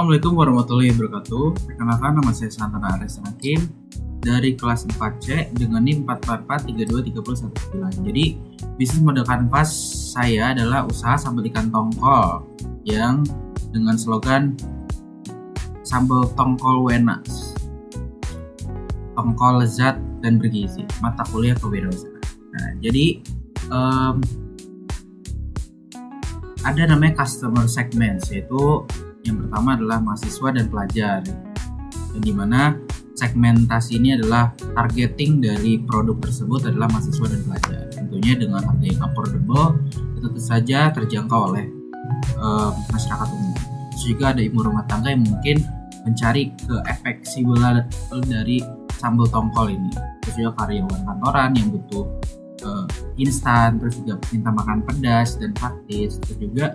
Assalamualaikum warahmatullahi wabarakatuh. Perkenalkan, nama saya Santana Ares Hakim dari kelas 4C dengan NIM 4443231. Jadi bisnis model kanvas saya adalah usaha sambal ikan tongkol yang dengan slogan sambal tongkol wena, tongkol lezat dan bergizi, mata kuliah kewirausahaan. Nah, jadi ada namanya customer segments, yaitu yang pertama adalah mahasiswa dan pelajar, dan dimana segmentasi ini adalah targeting dari produk tersebut adalah mahasiswa dan pelajar, tentunya dengan harga yang affordable, tentu saja terjangkau oleh masyarakat umum. Terus juga ada ibu rumah tangga yang mungkin mencari keefeksibelan dari sambal tongkol ini. Terus juga karyawan kantoran yang butuh instan, terus juga minta makan pedas dan praktis. Terus juga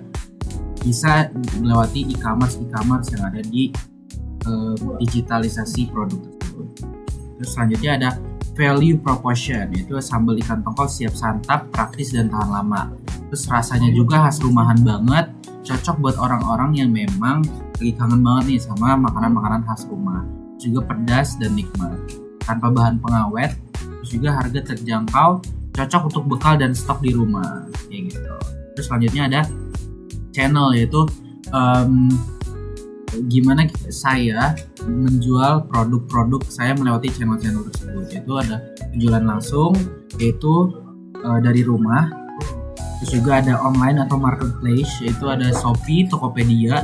bisa melewati e-commerce yang ada di digitalisasi produk tersebut. Terus selanjutnya ada value proposition, yaitu sambal ikan tongkol siap santap, praktis dan tahan lama. Terus rasanya juga khas rumahan banget, cocok buat orang-orang yang memang lagi kangen banget nih sama makanan-makanan khas rumah. Terus juga pedas dan nikmat, tanpa bahan pengawet. Terus juga harga terjangkau, cocok untuk bekal dan stok di rumah, kayak gitu. Terus selanjutnya ada channel, yaitu gimana saya menjual produk-produk saya melewati channel-channel tersebut, yaitu ada penjualan langsung, yaitu dari rumah. Terus juga ada online atau marketplace, yaitu ada Shopee, Tokopedia.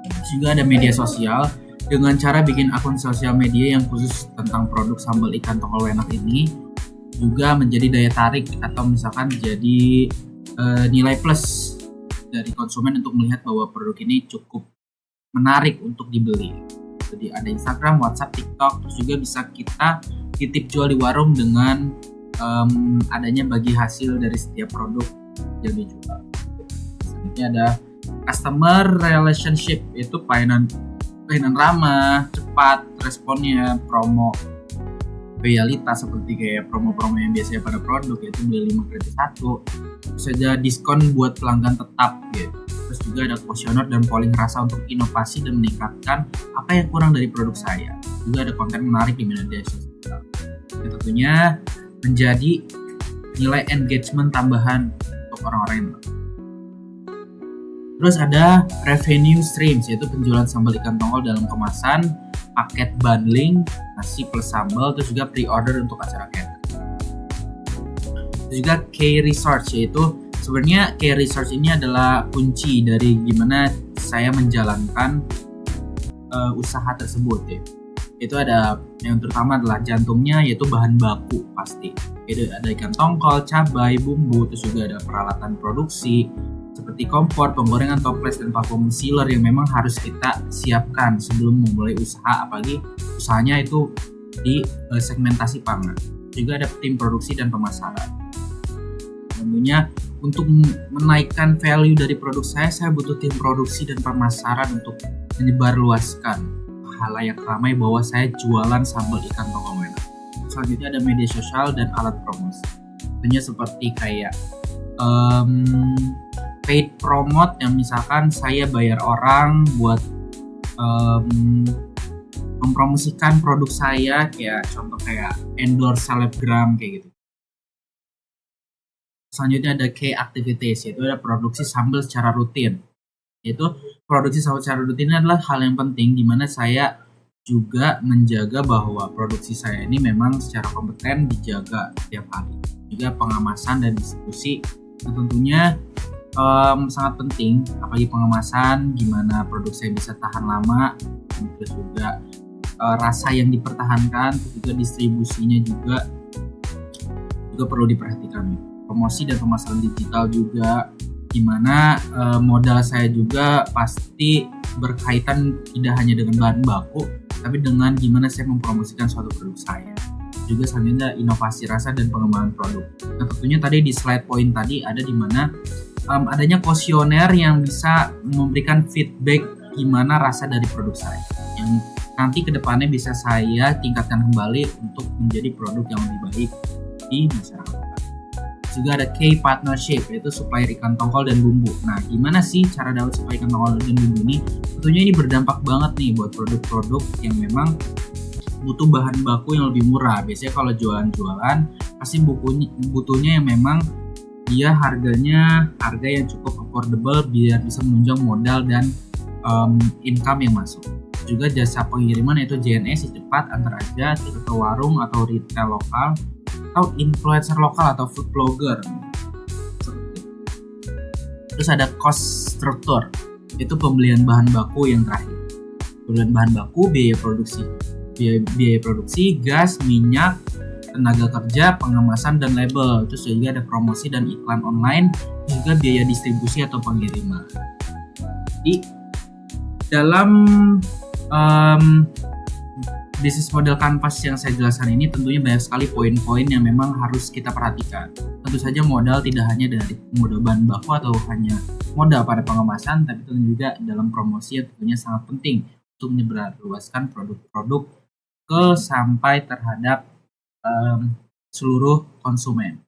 Terus juga ada media sosial dengan cara bikin akun sosial media yang khusus tentang produk sambal ikan tongkol enak ini, juga menjadi daya tarik atau misalkan jadi nilai plus dari konsumen untuk melihat bahwa produk ini cukup menarik untuk dibeli. Jadi ada Instagram, WhatsApp, TikTok. Terus juga bisa kita titip jual di warung dengan adanya bagi hasil dari setiap produk yang dijual. Selanjutnya ada customer relationship, yaitu pelayanan ramah, cepat, responnya, promo loyalitas seperti kayak promo-promo yang biasanya pada produk, yaitu beli 5 gratis 1, terus ada diskon buat pelanggan tetap gitu. Terus juga ada kuesioner dan polling rasa untuk inovasi dan meningkatkan apa yang kurang dari produk saya. Juga ada konten menarik di media sosial yang tentunya menjadi nilai engagement tambahan untuk orang-orang yang menonton. Terus ada revenue streams, yaitu penjualan sambal ikan tongkol dalam kemasan, paket bundling, nasi plus sambal, terus juga pre-order untuk acara catering. Terus juga key research, yaitu sebenarnya key research ini adalah kunci dari gimana saya menjalankan usaha tersebut ya. Itu ada yang terutama adalah jantungnya, yaitu bahan baku pasti. Itu ada ikan tongkol, cabai, bumbu, terus juga ada peralatan produksi seperti kompor, penggorengan, toples, dan vacuum sealer yang memang harus kita siapkan sebelum memulai usaha, apalagi usahanya itu di segmentasi pangan. Juga ada tim produksi dan pemasaran. Tentunya untuk menaikkan value dari produk saya butuh tim produksi dan pemasaran untuk menyebarluaskan halayak ramai bahwa saya jualan sambal ikan tongkol enak. Selanjutnya ada media sosial dan alat promosi. Tentunya seperti kayak paid promote, yang misalkan saya bayar orang buat mempromosikan produk saya, kayak contoh kayak endorse selebgram kayak gitu. Selanjutnya ada key activities, yaitu ada produksi sambal secara rutin. Yaitu produksi sambal secara rutin adalah hal yang penting, di mana saya juga menjaga bahwa produksi saya ini memang secara kompeten dijaga setiap hari. Juga pengemasan dan distribusi itu tentunya sangat penting, apalagi pengemasan, gimana produk saya bisa tahan lama, terus juga rasa yang dipertahankan, terus juga distribusinya juga perlu diperhatikan. Promosi dan pemasaran digital juga, gimana modal saya juga pasti berkaitan tidak hanya dengan bahan baku, tapi dengan gimana saya mempromosikan suatu produk saya. Juga selanjutnya inovasi rasa dan pengembangan produk. Nah, tentunya tadi di slide point tadi ada di mana adanya kuesioner yang bisa memberikan feedback gimana rasa dari produk saya, yang nanti kedepannya bisa saya tingkatkan kembali untuk menjadi produk yang lebih baik di masyarakat. Juga ada K partnership, yaitu supplier ikan tongkol dan bumbu. Nah, gimana sih cara dapat supplier ikan tongkol dan bumbu ini? Tentunya ini berdampak banget nih buat produk-produk yang memang butuh bahan baku yang lebih murah. Biasanya kalau jualan-jualan pasti butuhnya yang memang dia harga yang cukup affordable biar bisa menunjang modal dan income yang masuk. Juga jasa pengiriman yaitu JNE cepat, antar aja, ke warung atau retail lokal, atau influencer lokal atau food blogger. Terus ada cost structure, itu pembelian bahan baku yang terakhir. Pembelian bahan baku, biaya produksi, gas, minyak, tenaga kerja, pengemasan dan label. Terus juga ada promosi dan iklan online, juga biaya distribusi atau pengiriman. Jadi dalam bisnis model kanvas yang saya jelaskan ini tentunya banyak sekali poin-poin yang memang harus kita perhatikan. Tentu saja modal tidak hanya dari modal bahan baku atau hanya modal pada pengemasan, tapi tentu juga dalam promosi yang tentunya sangat penting untuk menyebarluaskan produk-produk sampai terhadap seluruh konsumen.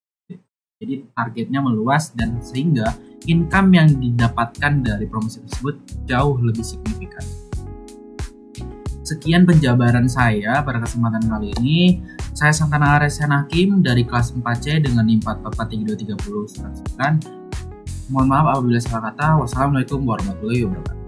Jadi targetnya meluas dan sehingga income yang didapatkan dari promosi tersebut jauh lebih signifikan. Sekian penjabaran saya pada kesempatan kali ini. Saya Santana Aresen Hakim dari kelas 4C dengan NIM 443233099. Mohon maaf apabila salah kata. Wassalamualaikum warahmatullahi wabarakatuh.